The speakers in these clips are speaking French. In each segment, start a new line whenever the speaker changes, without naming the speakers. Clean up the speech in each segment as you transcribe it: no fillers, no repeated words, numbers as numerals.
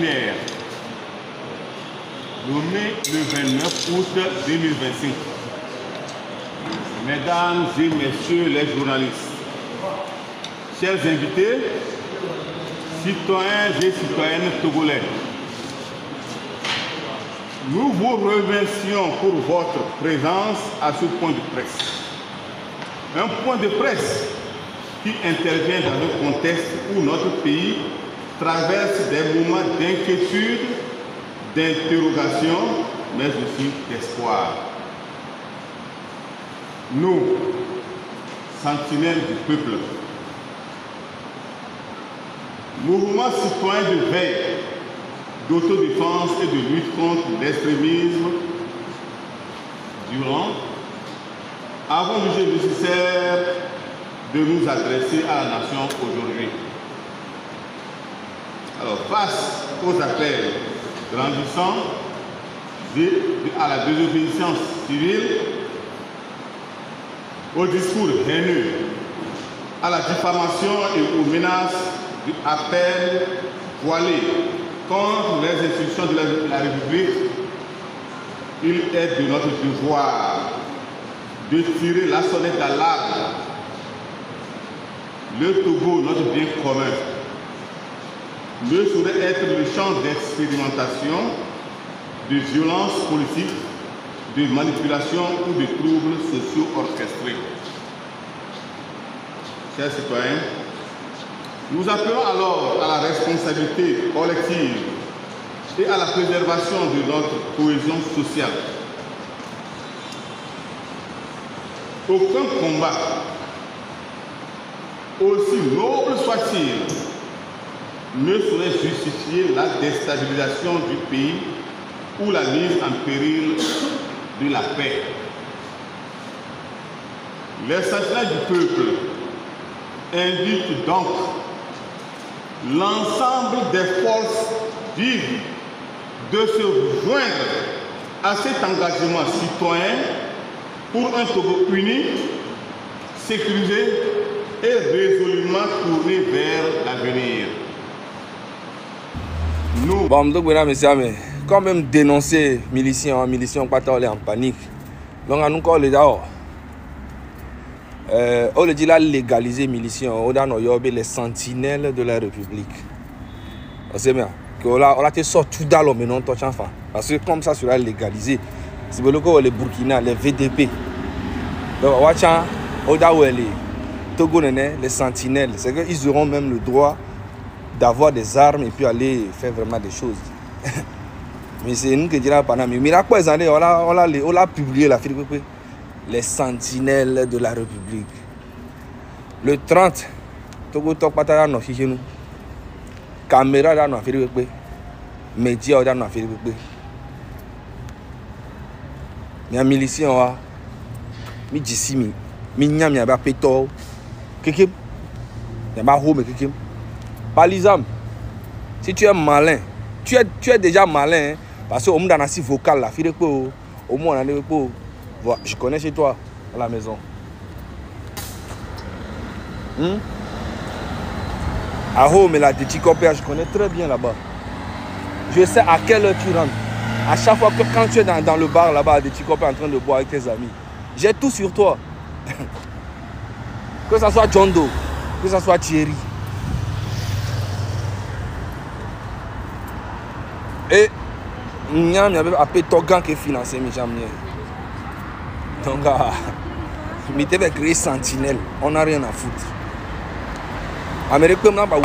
préliminaire nommé le 29 août 2025. Mesdames et messieurs les journalistes, chers invités, citoyens et citoyennes togolais, nous vous remercions pour votre présence à ce point de presse. Un point de presse qui intervient dans un contexte où notre pays traverse des moments d'inquiétude, d'interrogation, mais aussi d'espoir. Nous, sentinelles du peuple, mouvement citoyen de veille, d'autodéfense et de lutte contre l'extrémisme, avons jugé nécessaire de nous adresser à la nation aujourd'hui. Alors, face aux appels grandissants à la désobéissance civile, au discours haineux, à la diffamation et aux menaces d'appel voilés contre les institutions de la République, il est de notre devoir de tirer la sonnette d'alarme. Le Togo, notre bien commun, ne saurait être le champ d'expérimentation, de violence politique, de manipulation ou de troubles sociaux orchestrés. Chers citoyens, nous appelons alors à la responsabilité collective et à la préservation de notre cohésion sociale. Aucun combat, aussi noble soit-il, ne saurait justifier la déstabilisation du pays ou la mise en péril de la paix. Les sentinelles du peuple invitent donc l'ensemble des forces vives de se joindre à cet engagement citoyen pour un Togo uni, sécurisé et résolument tourné vers l'avenir. Nous...
Bon, donc, mesdames et messieurs, quand même dénoncer miliciens pas en panique. Donc, nous encore les dehors. On le dit là, légaliser miliciens, on a les sentinelles de la République. C'est bien. On a été sorti dans l'homme, mais non, parce que comme ça sera légalisé. C'est le les Burkina, les VDP. Donc, on a les Togo, les sentinelles. C'est qu'ils auront même le droit d'avoir des armes et puis aller faire vraiment des choses. Mais c'est nous qui dirons pas. Mais là, quoi, on a publié la fille, les sentinelles de la République. Le 30, Togo Tok Pataya no fi nous. Caméra là no fi pe. Média là no fi pe. Les miliciens mi jisimi, mi nyam ya ba peto. Keke. Ya ba home keke. Par l'exemple, si tu es malin, tu es déjà malin, hein, parce qu'on a un assis vocal là, au moins je connais chez toi, à la maison. À home, là, des petits copains, je connais très bien là-bas. Je sais à quelle heure tu rentres. À chaque fois que quand tu es dans le bar là-bas, des petits copains en train de boire avec tes amis. J'ai tout sur toi. Que ce soit John Doe, que ce soit Thierry. Et il y a un peu Togan qui est financé, mais jamais. Donc, il devait créer Sentinelle. On n'a rien à foutre. Américain n'a pas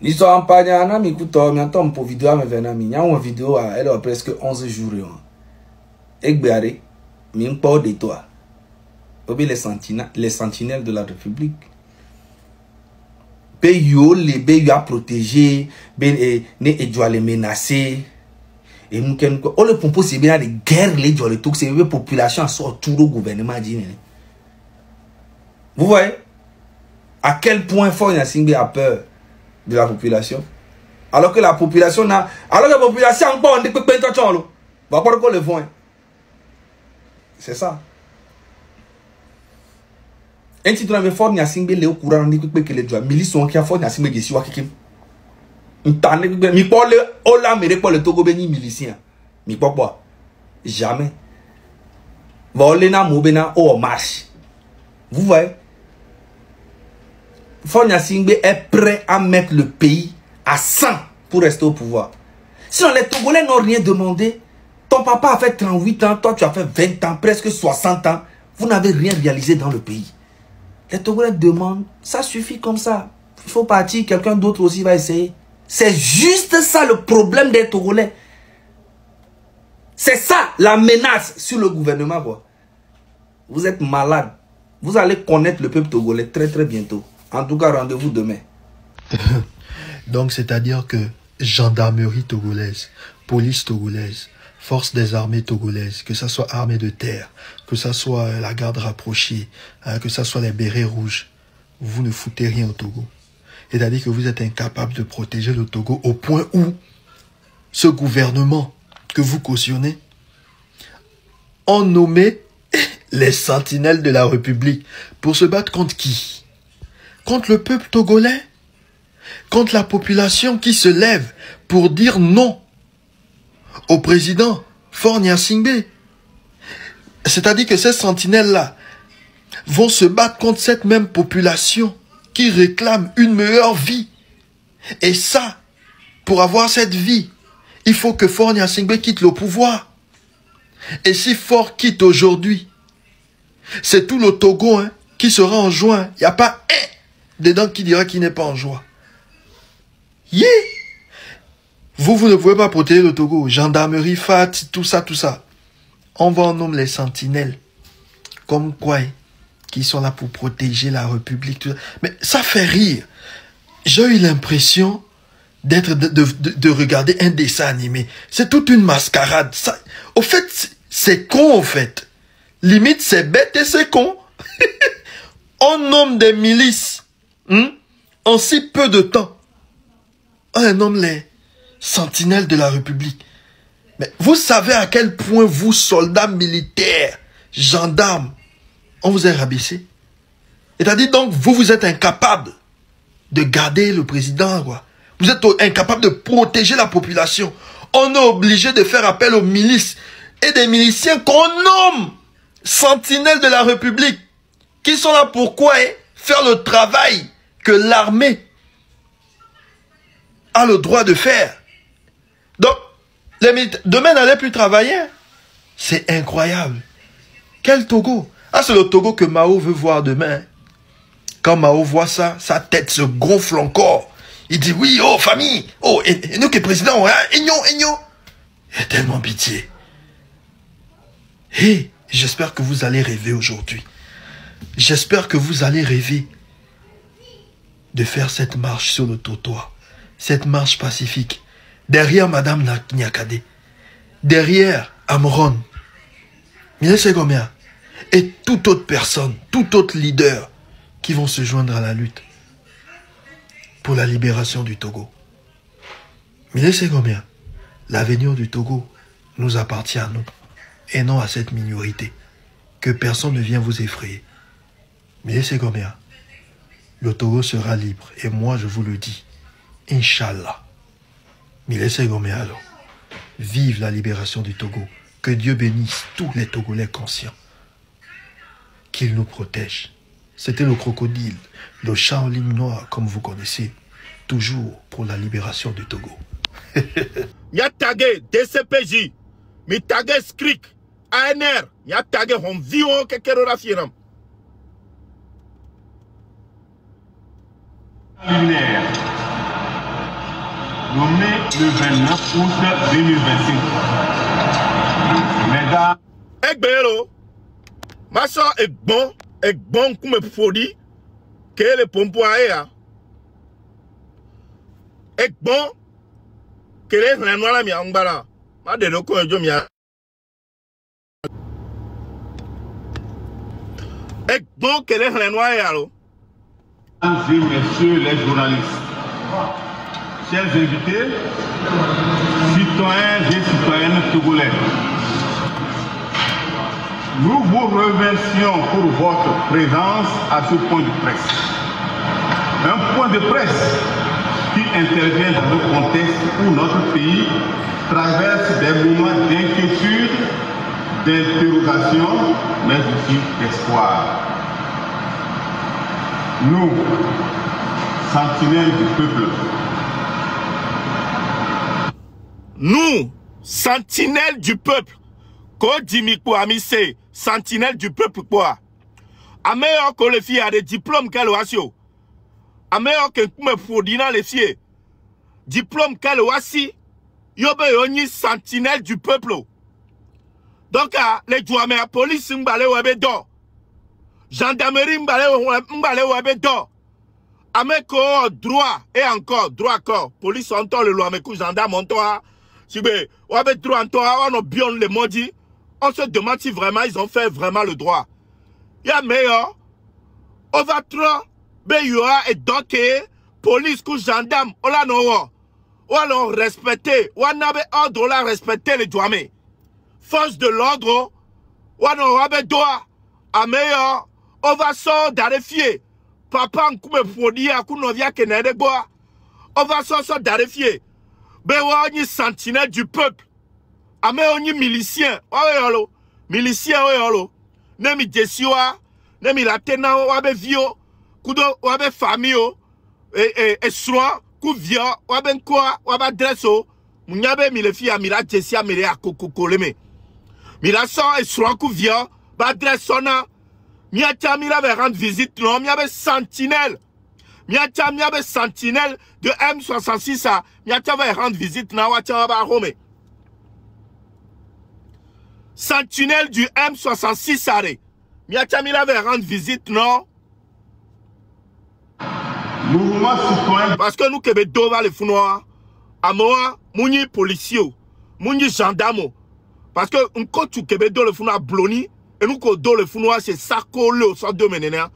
l'histoire en Pagana, mais écoute, on attend pour vidéo, mais il y a une vidéo, elle a presque 11 jours. Et Béaré, mais un peu de toi. Les sentinelles de la République. Béyo, les béyo à protéger, ne doit les menacer. Et nous, on le propose, c'est bien les guerres, les gens, les trucs, c'est la population sort tout le gouvernement. Vous voyez à quel point fort il y a peur de la population. Alors que la population n'a. Alors que la population a encore un peu de temps. Va pas encore le voir. C'est ça. Un titre avait fort, il y a 5 000 au courant, que les milices sont qui a fort, il y a 5 000 qui sont. Mi pas le Ola mais pas le Togo béni milicien. Mi pas quoi. Jamais. Volena mobena au marche. Vous voyez? Fornia Singbe est prêt à mettre le pays à 100 pour rester au pouvoir. Sinon les Togolais n'ont rien demandé. Ton papa a fait 38 ans, toi tu as fait 20 ans, presque 60 ans. Vous n'avez rien réalisé dans le pays. Les Togolais demandent, ça suffit comme ça. Il faut partir, quelqu'un d'autre aussi va essayer. C'est juste ça le problème des Togolais. C'est ça la menace sur le gouvernement, quoi. Vous êtes malade. Vous allez connaître le peuple togolais très très bientôt. En tout cas, rendez-vous demain.
Donc, c'est-à-dire que gendarmerie togolaise, police togolaise, force des armées togolaises, que ce soit armée de terre, que ce soit la garde rapprochée, que ce soit les bérets rouges, vous ne foutez rien au Togo. C'est-à-dire que vous êtes incapable de protéger le Togo au point où ce gouvernement que vous cautionnez ont nommé les sentinelles de la République pour se battre contre qui? Contre le peuple togolais? Contre la population qui se lève pour dire non au président Fornia Singbe. C'est-à-dire que ces sentinelles-là vont se battre contre cette même population qui réclame une meilleure vie. Et ça, pour avoir cette vie, il faut que Fornia Singbe quitte le pouvoir. Et si Fort quitte aujourd'hui, c'est tout le Togo qui sera en joie. Il n'y a pas un dedans qui dira qu'il n'est pas en joie. Yeah. Vous ne pouvez pas protéger le Togo. Gendarmerie, FAT, tout ça, tout ça. On va en nommer les sentinelles. Comme quoi, qui sont là pour protéger la République. Tout ça. Mais ça fait rire. J'ai eu l'impression de regarder un dessin animé. C'est toute une mascarade. Ça, au fait, c'est con, au fait. Limite, c'est bête et c'est con. On nomme des milices en si peu de temps. On nomme les sentinelles de la République. Mais vous savez à quel point vous, soldats militaires, gendarmes, on vous a rabaissé. C'est-à-dire donc, vous êtes incapables de garder le président, quoi. Vous êtes incapables de protéger la population. On est obligé de faire appel aux milices et des miliciens qu'on nomme sentinelles de la République, qui sont là pour quoi? Faire le travail que l'armée a le droit de faire. Donc, les militaires, demain n'allez plus travailler. C'est incroyable. Quel Togo? Ah, c'est le Togo que Mao veut voir demain. Quand Mao voit ça, sa tête se gonfle encore. Il dit oui, oh famille, oh, et nous qui est président, hein, Aignon. Il y a tellement pitié. Hé, j'espère que vous allez rêver aujourd'hui. J'espère que vous allez rêver de faire cette marche sur le trottoir. Cette marche pacifique. Derrière Madame Nyakade. Derrière Amron. Mille Segomia. Et toute autre personne, tout autre leader qui vont se joindre à la lutte pour la libération du Togo. Mille Segomia. L'avenir du Togo nous appartient à nous et non à cette minorité. Que personne ne vienne vous effrayer. Mille Segomia. Le Togo sera libre et moi je vous le dis. Inch'Allah. Mille Segomia alors. Vive la libération du Togo. Que Dieu bénisse tous les Togolais conscients. Qu'il nous protège. C'était le crocodile, le chat en ligne noire, comme vous connaissez. Toujours pour la libération du Togo.
Y'a tagué DCPJ, mi tagué SCRIC, ANR, y'a tagué Honvion Kekerora Fieram. Nommé le 29 août 2025. Mesdames. Egbero, ma soeur est bon comme fodi, que le pompo aéa. Est bon, que les renouala mi ambara, ma de loko et jomia. Est bon que les renouala. Mesdames et messieurs les journalistes, chers invités, citoyens et citoyennes togolais, nous vous remercions pour votre présence à ce point de presse. Un point de presse qui intervient dans le contexte où notre pays traverse des moments d'inquiétude, d'interrogation, mais aussi d'espoir. Nous, sentinelles du peuple.
Nous, sentinelles du peuple. Kodimi Kouamise, sentinelle du peuple quoi. A meilleur que les filles a des diplômes qu'elle a aussi. A meilleur que me fourdina les filles. Diplôme qu'elle a aussi. Yobe yoni sentinelle du peuple. Donc, les douaniers, la police, m'balé ou do. Gendarmerie, m'balé ou do. Ameko droit et encore droit corps. Police on le loi mais gendarme on toi. Si ben ou avec droit en toi on a bien les maudits. On se demande si vraiment ils ont fait vraiment le droit. Il y a meilleur. On va trop ben y aura et donc police ou gendarme on la non. On a respecté, on a ordre là respecter les douaniers. Force de l'ordre on a droit à meilleur. On va s'en d'arriver. Papa nkume fodi ya kunovia kenede boa. On va s'en d'arriver. Ben on sentinelle du peuple. Ame on milicien. Oyolo. Milicien oyolo. Nemi desiwa. Nemi la tena wabe vio. Kudo wabe famio. Et soin. Ku vio. Wabe nkwa. Wabe dresso. Munyabe milefia mila desia mile a kokoleme. Mila son et soin ku vio. Ba dressona. Miacha mi avait rendre visite, non, mi avait sentinelle. Miacha mi avait sentinelle de M66 à Miacha avait rendre visite, na wacha ba home. Sentinelle du M66 à Miacha mi avait rendre visite, non.
Mouvement citoyen.
Parce que nous kebe dova le founoa. À moi, mouni policier, mouni gendarme. Parce que un coach kebe do le founoa bloni. Et nous, dans le founoir, c'est ça qu'on le sort de ménéna.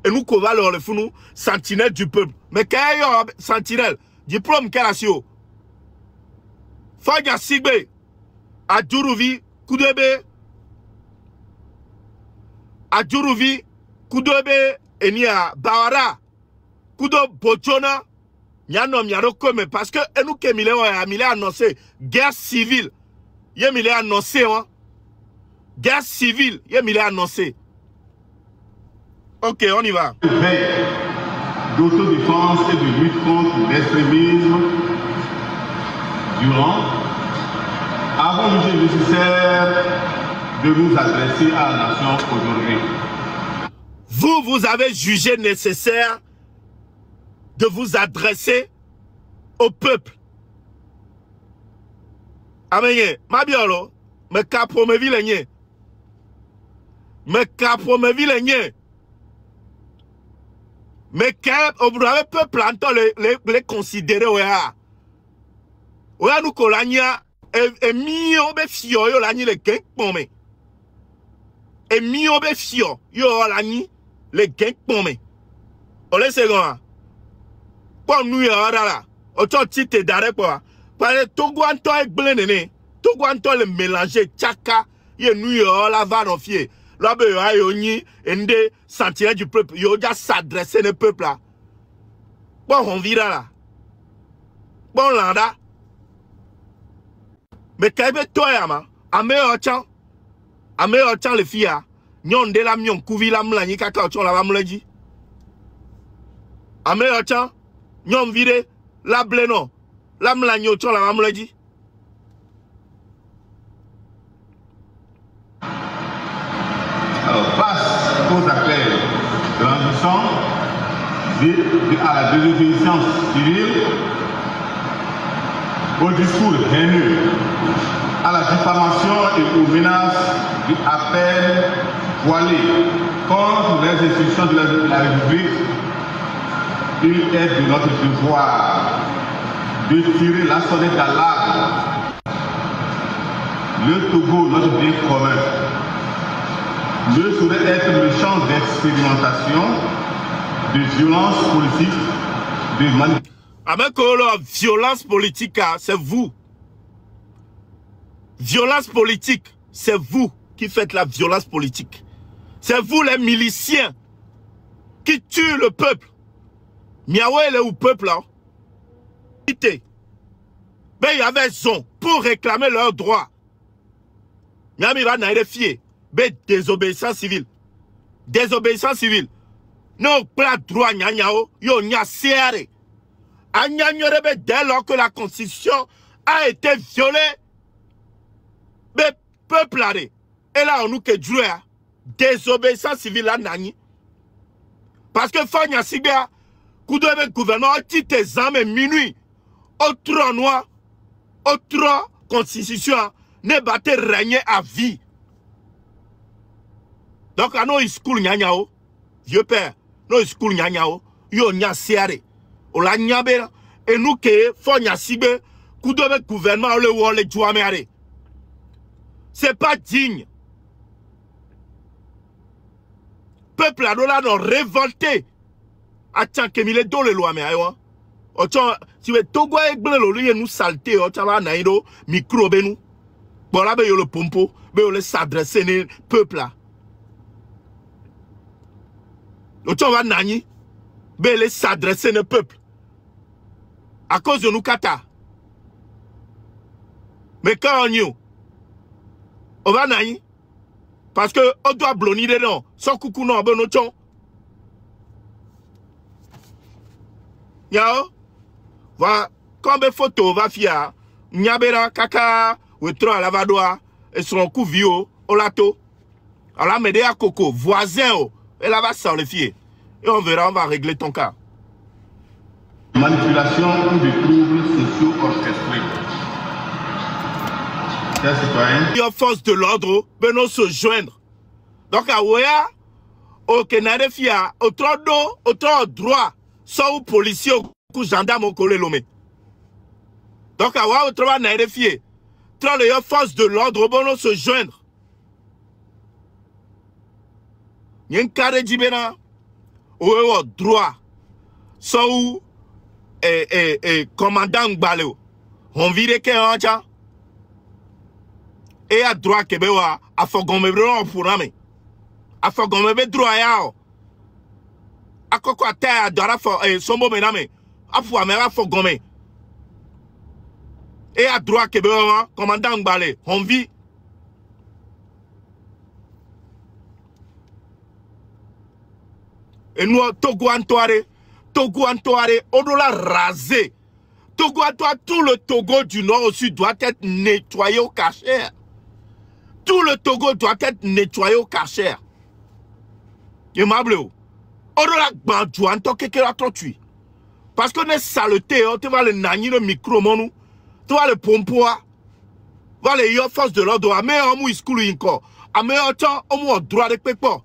Et nous, qu'on va le founou, sentinelle du peuple. Mais quand il y a sentinelle, diplôme qu'elle a sur. Faga Sigbe, Adjuruvi, Koudebe, Adjuruvi, Koudebe, et ni a Bawara, Koudo Bojona, Nyanom Yaroko, mais parce que nous, Kemile a annoncé guerre civile. Il a annoncé, hein. Guerre civile, il a annoncé. Ok, on y va.
Veille d'autodéfense et de lutte contre l'extrémisme durant, avons jugé nécessaire de nous adresser à la nation aujourd'hui.
Vous avez jugé nécessaire de vous adresser au peuple. Amen. Ma biolo, me capo me vilagne. Me capo me vilagne. Mais quand vous avez peuple les considérer ouais nous colania et mio be fio yo lani le gen pomme et mio be fio yo lani le gen pomme o le second pour nous ya là o to tite dare quoi parce to gwanto e gbenene to gwanto le mélanger chaka ye nous ya la va no fie là be yo ni ende sentinelle du peuple yo déjà s'adresser le peuple là bon on vira là bon landa mais quand il toi yama ame ochan les filles nyon de la mion kuvi la mlani kaka ochon la mlaji ame ochan nyon vide la bleno la mlani ochon la mlaji.
Alors, face aux appels grandissants à la désobéissance civile, au discours haineux, à la diffamation et aux menaces du appel voilé contre les institutions de la République, il est de notre devoir de tirer la sonnette d'alarme. Le Togo, notre bien commun, ne saurait être le champ d'expérimentation, de violence politique, de manipulation.
Avec la violence politique, c'est vous. Violence politique, c'est vous qui faites la violence politique. C'est vous les miliciens qui tuent le peuple. Miaoué est où peuple là? Mais il y avait raison pour réclamer leurs droits. Miami va n'aller fier. Mais désobéissance civile. Désobéissance civile. Non, pas droit nyanyao, yo nyasiare. Anyanyore dès lors que la constitution a été violée. Mais peuple arrêt. Et là, on nous que jouer. Désobéissance civile là, nani. Parce que Fanya Sibia, le gouvernement a dit tes armes minuit. Autre noir, autre constitution, ne battait régner à vie. Donc, à nous, school nyanyao, vieux père, nous, school nyanyao, yo nyasiare. On l'a nyabé, et nous, que Fanya Sibia, le gouvernement, le wall, le jouamere. C'est pas digne. Peuple a non révolté. Attends que mille dans les lois mais ayo. Ocha si we togo e gble lo li nous salté ocha va na ido micro be nous. Bon là be yo le pompo, be yo le s'adresser ne peuple là. Ocha va nani be le s'adresser ne peuple. À cause de nous kata. Mais quand on va nani parce que on doit blonir dedans. Sans coucou non, ben non. Yao, va, comme photo va fier, nyabera kaka, ou trop à la vadoa, et son coup vio, au lato. Alors m'aider à coco, voisin, et là va s'en le fier. Et on verra, on va régler ton cas.
Manipulation ou des troubles sociaux orchestrés.
Les forces de l'ordre venons se joindre. Donc, à Ouya, au Canada, au droit, soit aux policiers, aux gendarmes, au collé l'homme. Donc, à Ouya, au droit, les forces de l'ordre venons se joindre. Il y a un carré d'Ibéna, au droit, soit où, commandant Gbaleo. On vire qu'il y a un tcha. Et à droit que bewa a fogome bro pour ame a fogome be droit yao a koko ata adora fo sombo mename a fu ame a fogome et à droit que bewa commandant Gbale on vit et nous Togo Antoire on doit la raser. Togo Antoire, tout le Togo du nord au sud doit être nettoyé au cachère. Tout le Togo doit être nettoyé au cachère. Et ma bleu. On doit la bandou en tant que la tortue. Parce qu'on est saleté, tu vas le nani le micro monou. Tu vas le pompoa. Tu vas le force de l'ordre. Mais on mou iskoulu encore. Mais on mou droit de pépo.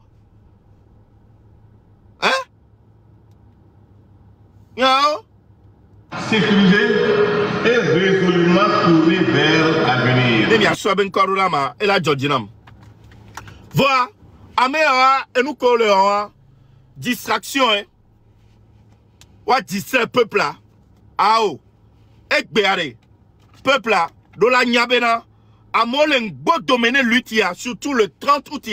Hein? Yao?
Sécuriser et résolument tourner vers l'avenir.
Et bien sûr, ben Korulama et la Jodinam. Voilà, Améa et nous collons distraction, hein. Ou distrait peuple là. Ao, ekbeare, peuple là, de la Nyabena, à molen beau domaine l'utia, surtout le 30 août,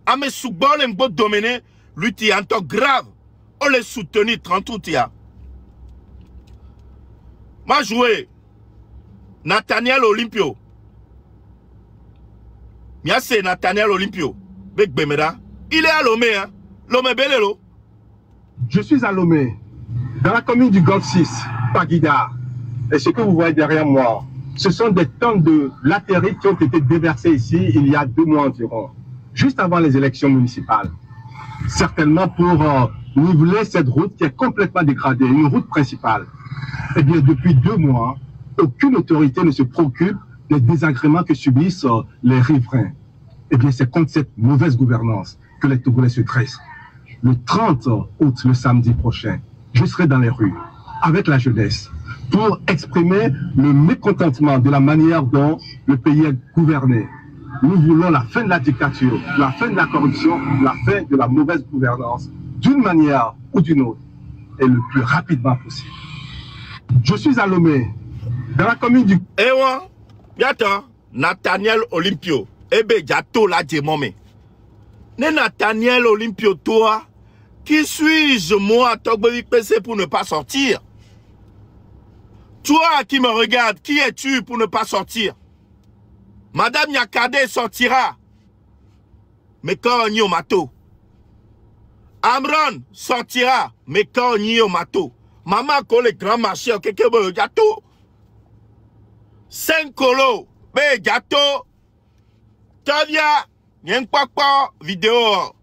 à mes sous-bolen beau domaine l'utia, en tant grave, on les soutenir 30 août. Moi, joué Nathaniel Olympio. Mia c'est Nathaniel Olympio. Il est à Lomé, hein. Lomé Belelo.
Je suis à Lomé, dans la commune du Golfe 6, Paguida. Et ce que vous voyez derrière moi, ce sont des tonnes de latérite qui ont été déversées ici il y a 2 mois environ, juste avant les élections municipales. Certainement pour niveler cette route qui est complètement dégradée, une route principale. Eh bien, depuis 2 mois, aucune autorité ne se préoccupe des désagréments que subissent les riverains. Eh bien, c'est contre cette mauvaise gouvernance que les Togolais se dressent. Le 30 août, le samedi prochain, je serai dans les rues avec la jeunesse pour exprimer le mécontentement de la manière dont le pays est gouverné. Nous voulons la fin de la dictature, la fin de la corruption, la fin de la mauvaise gouvernance, d'une manière ou d'une autre, et le plus rapidement possible. Je suis à Lomé, dans la commune du...
Ewa, bientôt, Nathaniel Olympio, ebe jato la djemome. Ne Nathaniel Olympio, toi, qui suis-je moi, Togbovi PC pour ne pas sortir? Toi qui me regardes, qui es-tu pour ne pas sortir? Madame Yakade sortira. Mais quand on y au mato. Amron sortira. Mais quand on y au mato. Maman, quand les grands marchés, quelqu'un veut gâteau. 5 colos, mais gâteau. Tavia, y'en pas vidéo.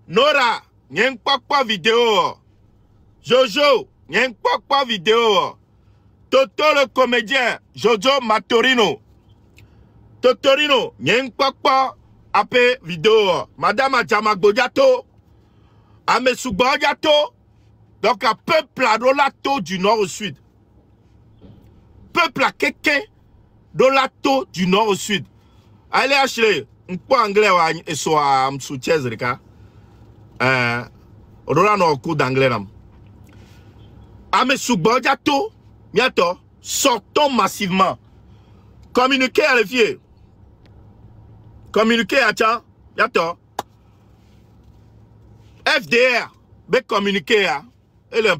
Nora, y'en pas vidéo. Jojo, y'en pas vidéo. Toto le comédien, Jojo Matorino. Totorino, y'en pas après vidéo. Madame Adjamagbo gâteau. Amesouba gâteau. Donc, un peuple à Rolato du nord au sud. Peuple à quelqu'un Rolato du nord au sud. Allez, Ashley, un peu anglais et soit soutien, Rika. Rolando au coup d'anglais. Amesouba gâteau. Bientôt, sortons massivement. Communiquez à les filles. Communiquez à tiens. Bientôt. FDR, communiquer. Et le